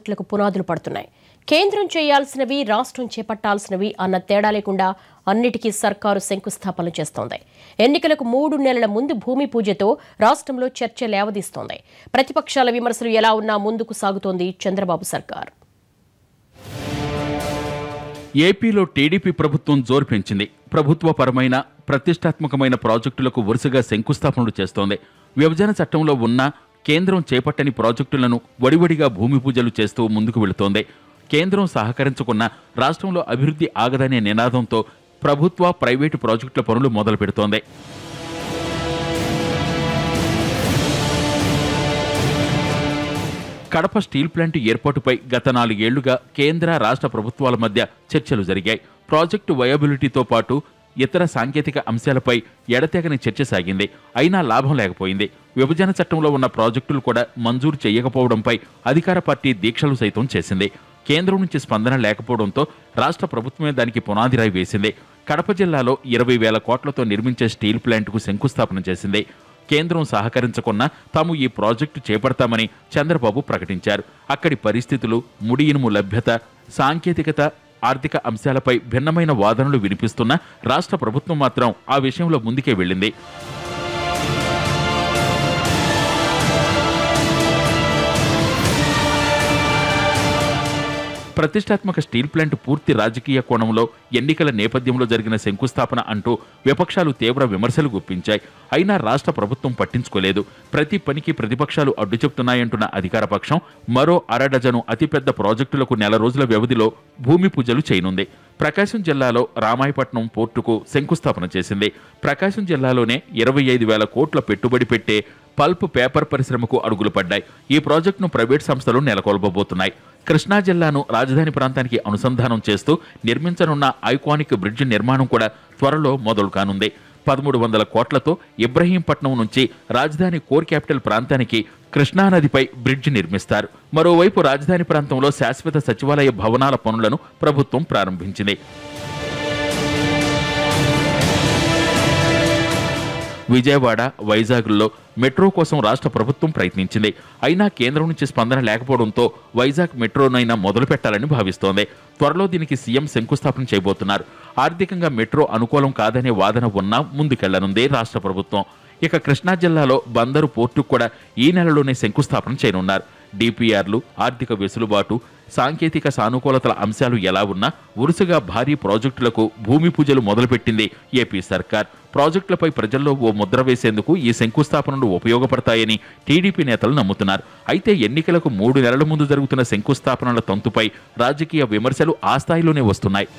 ప్రాజెక్టులకు పునాదులు పడుతున్నాయి. కేంద్రం చేయాల్సినవి, రాష్ట్రం చేపట్టాల్సినవి అన్న తేడా లేకుండా అన్నిటికీ సర్కారు శంకుస్థాపనలు చేస్తోంది. ఎన్నికలకు 3 నెలల ముందు భూమి పూజతో రాష్ట్రంలో చర్చ లేవదీస్తోంది. ప్రతిపక్షాల విమర్శలు ఎలా ఉన్నా ముందుకు సాగుతోంది చంద్రబాబు సర్కార్. ఏపీలో టీడీపీ ప్రభుత్వం జోరు పెంచింది. ప్రభుత్వపరమైన ప్రతిష్టాత్మకమైన ప్రాజెక్టులకు వరుసగా శంకుస్థాపనలు చేస్తోంది. విభజన చట్టంలో ఉన్న కేంద్రం చేపట్టని ప్రాజెక్టులను వడివడిగా భూమి పూజలు చేస్తూ ముందుకు వెళుతోంది. కేంద్రం సహకరించుకున్న రాష్ట్రంలో అభివృద్ధి ఆగదనే నినాదంతో ప్రభుత్వ, ప్రైవేటు ప్రాజెక్టుల పనులు మొదలు పెడుతోంది. కడప స్టీల్ ప్లాంట్ ఏర్పాటుపై గత 4 ఏళ్లుగా కేంద్ర, రాష్ట్ర ప్రభుత్వాల మధ్య చర్చలు జరిగాయి. ప్రాజెక్టు వయబిలిటీతో పాటు ఇతర సాంకేతిక అంశాలపై ఎడతెగని చర్చ సాగింది. అయినా లాభం లేకపోయింది. విభజన చట్టంలో ఉన్న ప్రాజెక్టులు కూడా మంజూరు చేయకపోవడంపై అధికార పార్టీ దీక్షలు సైతం చేసింది. కేంద్రం నుంచి స్పందన లేకపోవడంతో రాష్ట్ర ప్రభుత్వమే దానికి పునాదిరాయి వేసింది. కడప జిల్లాలో 20,000 కోట్లతో నిర్మించే స్టీల్ ప్లాంట్కు శంకుస్థాపన చేసింది. కేంద్రం సహకరించకున్నా తాము ఈ ప్రాజెక్టు చేపడతామని చంద్రబాబు ప్రకటించారు. అక్కడి పరిస్థితులు, ముడి ఇనుము లభ్యత, సాంకేతికత, ఆర్థిక అంశాలపై భిన్నమైన వాదనలు వినిపిస్తున్నా రాష్ట్ర ప్రభుత్వం మాత్రం ఆ విషయంలో ముందుకే వెళ్ళింది. ప్రతిష్టాత్మక స్టీల్ ప్లాంట్ పూర్తి రాజకీయ కోణంలో ఎన్నికల నేపథ్యంలో జరిగిన శంకుస్థాపన అంటూ విపక్షాలు తీవ్ర విమర్శలు గుప్పించాయి. అయినా రాష్ట్ర ప్రభుత్వం పట్టించుకోలేదు. ప్రతి పనికి ప్రతిపక్షాలు అడ్డు చెప్తున్నాయంటున్న అధికార పక్షం మరో 1/2 డజను అతిపెద్ద ప్రాజెక్టులకు 4 రోజుల వ్యవధిలో భూమి పూజలు చేయనుంది. ప్రకాశం జిల్లాలో రామాయపట్నం పోర్టుకు శంకుస్థాపన చేసింది. ప్రకాశం జిల్లాలోనే 25,000 కోట్ల పెట్టుబడి పెట్టే పల్ప్ పేపర్ పరిశ్రమకు అడుగులు పడ్డాయి. ఈ ప్రాజెక్టును ప్రైవేట్ సంస్థలు నెలకొల్పబోతున్నాయి. కృష్ణా జిల్లాను రాజధాని ప్రాంతానికి అనుసంధానం చేస్తూ నిర్మించనున్న ఐకానిక్ బ్రిడ్జ్ నిర్మాణం కూడా త్వరలో మొదలు కానుంది. 1,300 కోట్లతో ఇబ్రహీంపట్నం నుంచి రాజధాని కోర్ క్యాపిటల్ ప్రాంతానికి కృష్ణానదిపై బ్రిడ్జ్ నిర్మిస్తారు. మరోవైపు రాజధాని ప్రాంతంలో శాశ్వత సచివాలయ భవనాల పనులను ప్రభుత్వం ప్రారంభించింది. విజయవాడ, వైజాగ్లో మెట్రో కోసం రాష్ట్ర ప్రభుత్వం ప్రయత్నించింది. అయినా కేంద్రం నుంచి స్పందన లేకపోవడంతో వైజాగ్ మెట్రోనైనా మొదలు పెట్టాలని భావిస్తోంది. త్వరలో దీనికి సీఎం శంకుస్థాపన చేయబోతున్నారు. ఆర్థికంగా మెట్రో అనుకూలం కాదనే వాదన ఉన్నా ముందుకెళ్లనుంది రాష్ట్ర ప్రభుత్వం. ఇక కృష్ణా జిల్లాలో బందరు పోర్టుకు కూడా ఈ నెలలోనే శంకుస్థాపన చేయనున్నారు. డిపిఆర్లు, ఆర్థిక వెసులుబాటు, సాంకేతిక సానుకూలతల అంశాలు ఎలా ఉన్నా వరుసగా భారీ ప్రాజెక్టులకు భూమి పూజలు మొదలుపెట్టింది ఏపీ సర్కార్. ప్రాజెక్టులపై ప్రజల్లో ఓ ముద్ర వేసేందుకు ఈ శంకుస్థాపనలు ఉపయోగపడతాయని టీడీపీ నేతలు నమ్ముతున్నారు. అయితే ఎన్నికలకు 3 నెలల ముందు జరుగుతున్న శంకుస్థాపనల తంతుపై రాజకీయ విమర్శలు ఆ స్థాయిలోనే వస్తున్నాయి.